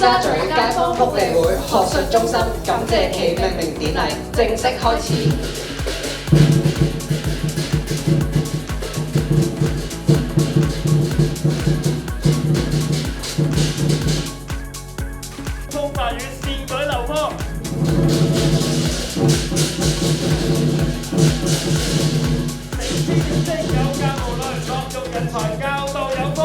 沙咀街坊福利會學術中心感謝暨命名典禮正式開始。通大嶼善舉流科。城市認識有教無類，落育人才教導有科。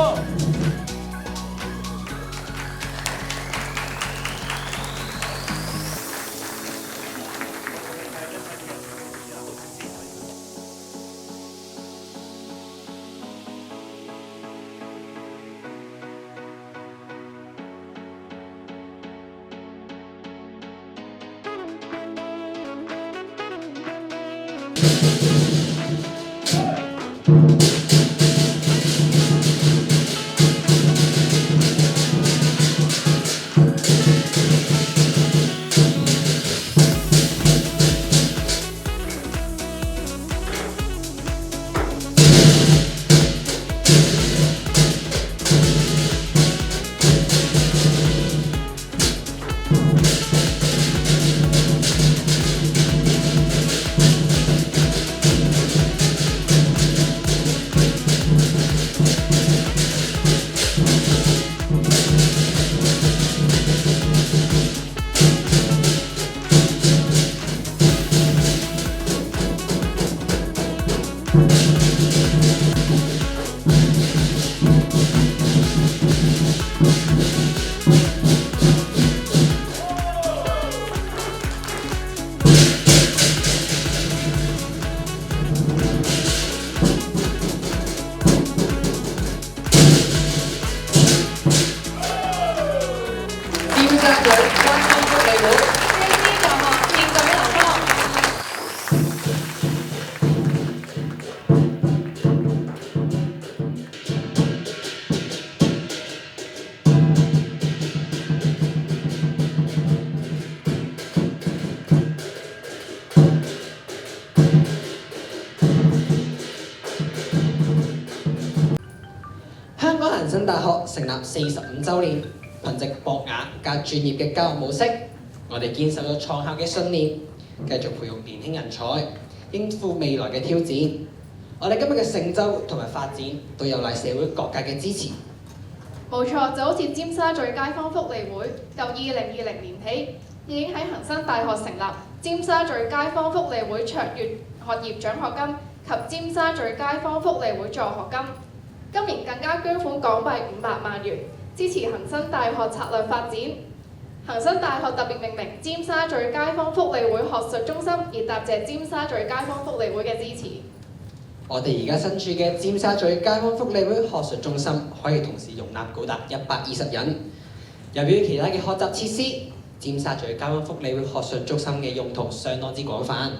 香港恒生大學成立45週年，憑藉博雅加專業嘅教育模式，我哋堅守咗創校嘅信念，繼續培育年輕人才，應付未來嘅挑戰。我哋今日嘅成就同埋發展都有賴社會各界嘅支持。冇錯，就好似尖沙咀街坊福利會，由2020年起已經喺恒生大學成立尖沙咀街坊福利會卓越學業獎學金及尖沙咀街坊福利會助學金。今年更加捐款港幣500萬元，支持恒生大學策略發展。恒生大學特別命名尖沙咀街坊福利會學術中心，以答謝尖沙咀街坊福利會嘅支持。我哋而家身處嘅尖沙咀街坊福利會學術中心，可以同時容納高達120人。由於其他嘅學習設施，尖沙咀街坊福利會學術中心嘅用途相當之廣泛，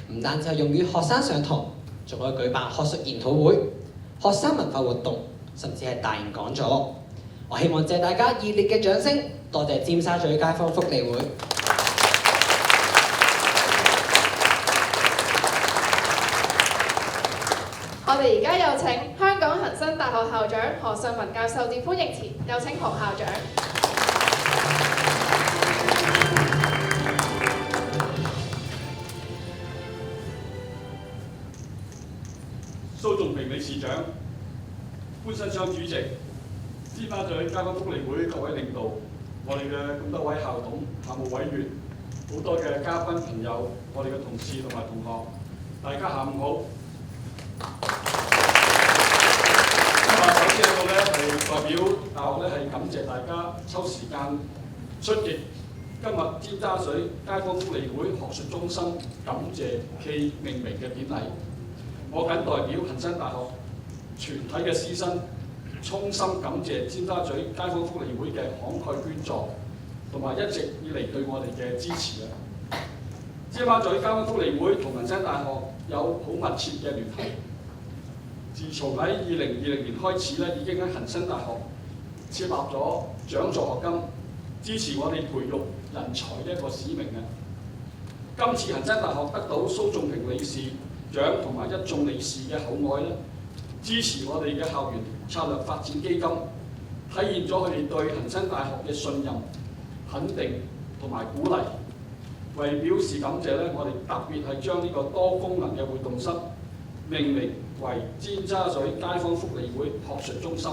唔單止係用於學生上堂，仲可以舉辦學術研討會、學生文化活動，甚至係大型講座。我希望借大家熱烈嘅掌聲，多謝尖沙咀街坊福利會。我哋而家有請香港恒生大學校長何尚文教授致歡迎辭，有請何校長。蘇仲平理事長、潘新昌主席、尖沙咀街坊福利會各位領導，我哋嘅咁多位校董、校務委員，好多嘅嘉賓朋友，我哋嘅同事同埋同學，大家下午好。首先喺度咧係代表大學咧係感謝大家抽時間出席今日尖沙咀街坊福利會學術中心感謝暨命名嘅典禮。我謹代表恒生大學全體嘅師生，衷心感謝尖沙咀街坊福利會嘅慷慨捐助，同埋一直以嚟對我哋嘅支持啊！尖沙咀街坊福利會同恒生大學有好密切嘅聯繫。自從喺2020年開始咧，已經喺恒生大學設立咗獎助學金，支持我哋培育人才嘅一個使命啊！今次恒生大學得到蘇仲平理事長同埋一眾理事嘅厚愛咧，支持我哋嘅校園策略發展基金，體現咗佢哋對恒生大學嘅信任肯定同埋鼓勵。為表示感謝咧，我哋特別係將呢個多功能嘅活動室命名為尖沙咀街坊福利會學術中心，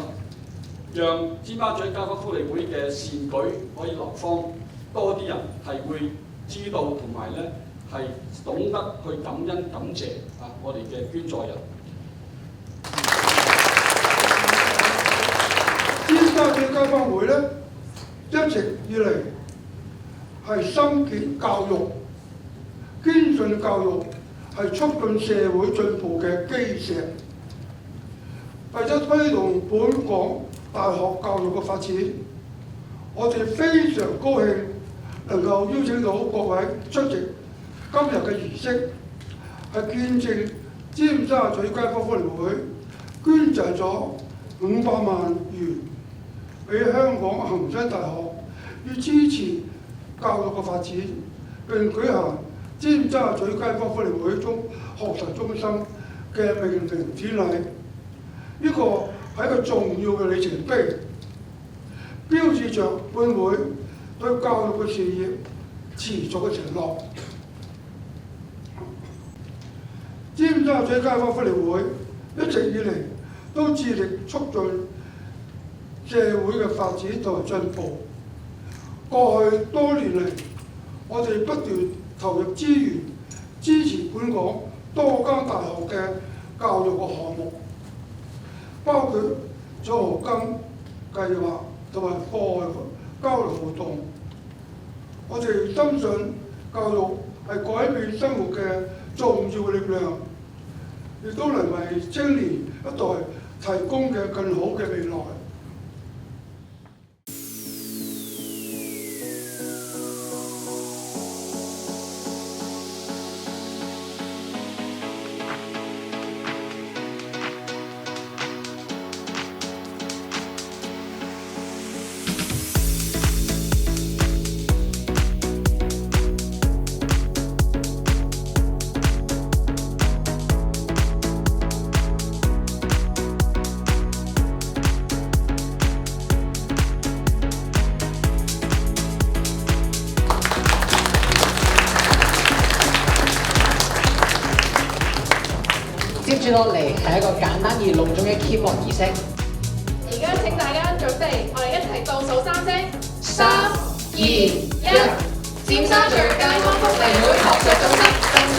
讓尖沙咀街坊福利會嘅善舉可以流芳，多啲人係會知道同埋咧係懂得去感恩感謝我哋嘅捐助人。尖沙咀街坊會咧一直以嚟係深結教育，堅信教育係促進社會進步嘅基石。為咗推動本港大學教育嘅發展，我哋非常高興能夠邀請到各位出席今日嘅儀式，係見證尖沙咀街坊福利會捐贈咗500萬元俾香港恒生大學，以支持教育嘅發展，並舉行尖沙咀街坊福利會學術中心嘅命名典禮。呢個係一個重要嘅里程碑，標誌着本會對教育嘅事業持續嘅承諾。尖沙咀街坊福利會一直以嚟都致力促進社會嘅發展同埋進步。過去多年嚟，我哋不斷投入資源支持本港多間大學嘅教育嘅項目，包括獎學金計劃同埋課外交流活動。我哋深信教育係改變生活嘅重要力量，亦都能為青年一代提供嘅更好嘅未來。接住落嚟係一個簡單而隆重嘅揭幕儀式。而家請大家準備，我哋一齊倒數3聲，3、2、1，尖沙咀街坊福利會學術中心正式